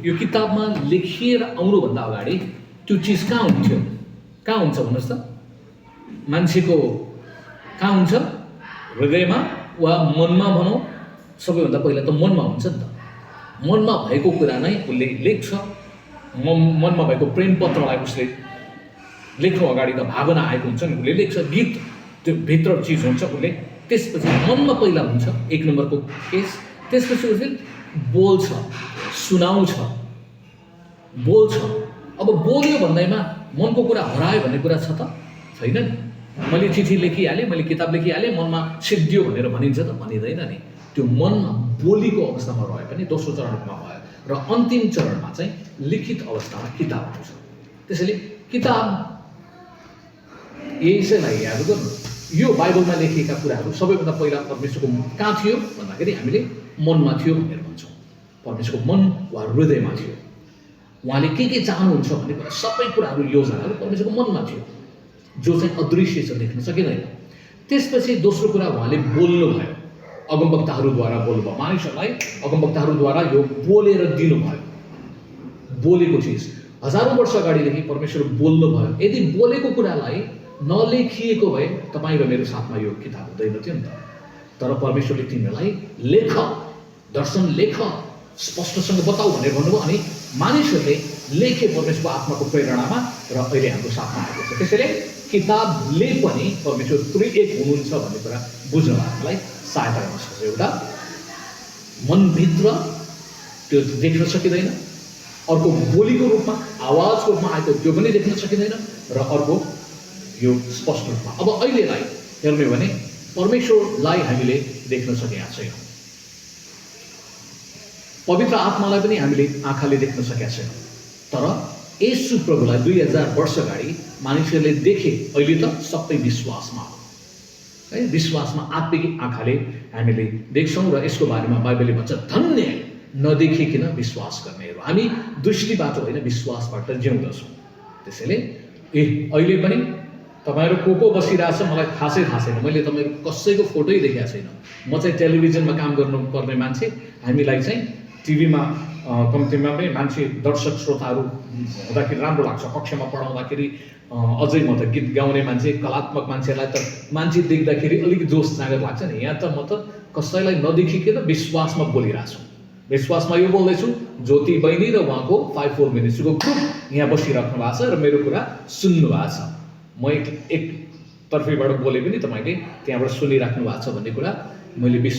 यो किताबमा लेखिएर आउनुभन्दा अगाडि त्यो चिज कहाँ हुन्थ्यो? कहाँ हुन्छ भन्नुहोस् त? मान्छेको कहाँ हुन्छ? हृदयमा वा मनमा भनौँ। सबैभन्दा पहिला त मनमा हुन्छ नि त। मनमा भएको कुरा नै उसले लेख्छ। मनमा भएको प्रेम पत्रलाई उसले लेख्नु अगाडि त भावना आएको हुन्छ नि, उसले लेख्छ। गीत त्यो भित्र चिज हुन्छ उसले। त्यसपछि मनमा पहिला हुन्छ एक नम्बरको केस। त्यसपछि उसले बोल्छ, सुनाउँछ, बोल्छ। अब बोल्यो भन्दैमा मनको कुरा हरायो भन्ने कुरा छ त? छैन नि। मैले चिठी लेखिहालेँ, मैले किताब लेखिहालेँ, मनमा सिद्धियो भनेर भनिन्छ त? भनिँदैन नि। त्यो मनमा बोलीको अवस्थामा रह्यो भने दोस्रो चरणमा भयो र अन्तिम चरणमा चाहिँ लिखित अवस्थामा किताब आउँछ। त्यसैले किताब यसैलाई याद गर्नु। यो बाइबलमा लेखिएका कुराहरू सबैभन्दा पहिला परमेश्वरको कहाँ थियो भन्दाखेरि हामीले मनमा थियो भनेर भन्छौँ। परमेश्वरको मन वा हृदयमा थियो। उहाँले के चाहनुहुन्छ भन्ने कुरा सबै कुराहरू योजनाहरू परमेश्वरको मनमा थियो, जो चाहिँ अदृश्य छ, देख्न सकिँदैन। त्यसपछि दोस्रो कुरा उहाँले बोल्नुभयो, अगमवक्ताहरूद्वारा बोल्नुभयो। मानिसहरूलाई अगमवक्ताहरूद्वारा यो बोलेर दिनुभयो। बोलेको चिज हजारौँ वर्ष अगाडिदेखि परमेश्वर बोल्नुभयो। यदि बोलेको कुरालाई नलेखिएको भए तपाईँ र मेरो साथमा यो किताब हुँदैन थियो नि त। तर परमेश्वरले तिमीलाई लेख, दर्शन लेख, स्पष्टसँग बताऊ भनेर भन्नुभयो। अनि मानिसहरूले लेखे परमेश्वरको आत्माको प्रेरणामा र अहिले हाम्रो साथमा आएको छ। त्यसैले किताबले पनि परमेश्वर त्रिएक हुनुहुन्छ भन्ने कुरा बुझ्नमा हामीलाई सहायता गर्न सक्छ। एउटा मनभित्र त्यो देख्न सकिँदैन, अर्को बोलीको रूपमा, आवाजको रूपमा आएको त्यो पनि देख्न सकिँदैन, र अर्को यो स्पष्ट रूपमा। अब अहिलेलाई हेर्ने भने परमेश्वरलाई हामीले देख्न सकेका छैनौँ। पवित्र आत्मालाई पनि हामीले आँखाले देख्न सकेका छैनौँ। तर येशू प्रभुलाई 2000 वर्ष अगाडि मानिसहरूले देखे। अहिले त सबै विश्वासमा हो है। विश्वासमा आत्मिक आँखाले हामीले देख्छौँ र यसको बारेमा बाइबलले भन्छ, धन्य नदेखिकन विश्वास गर्नेहरू। हामी दृष्टिबाट होइन, विश्वासबाट जिउँदछौँ। त्यसैले अहिले पनि तपाईँहरू को बसिरहेछ मलाई खासै थाहा छैन। मैले तपाईँहरू कसैको फोटै देखेको छैन। म चाहिँ टेलिभिजनमा काम गर्नुपर्ने मान्छे। हामीलाई चाहिँ टिभीमा कम्तीमा पनि मान्छे दर्शक श्रोताहरू हुँदाखेरि राम्रो लाग्छ। कक्षामा पढाउँदाखेरि अझै म त गीत गाउने मान्छे, कलात्मक मान्छेलाई त मान्छे देख्दाखेरि अलिक जोस जाँगर लाग्छ नि। यहाँ त म त कसैलाई नदेखिकन विश्वासमा बोलिरहेको छु। विश्वासमा यो बोल्दैछु, ज्योति बहिनी र उहाँको 5-4 मिनिट्सको ग्रुप यहाँ बसिराख्नु भएको छ र मेरो कुरा सुन्नु भएको छ। म एक तर्फीबाट बोले पनि तपाईँले त्यहाँबाट सुनिराख्नु भएको छ भन्ने कुरा मैले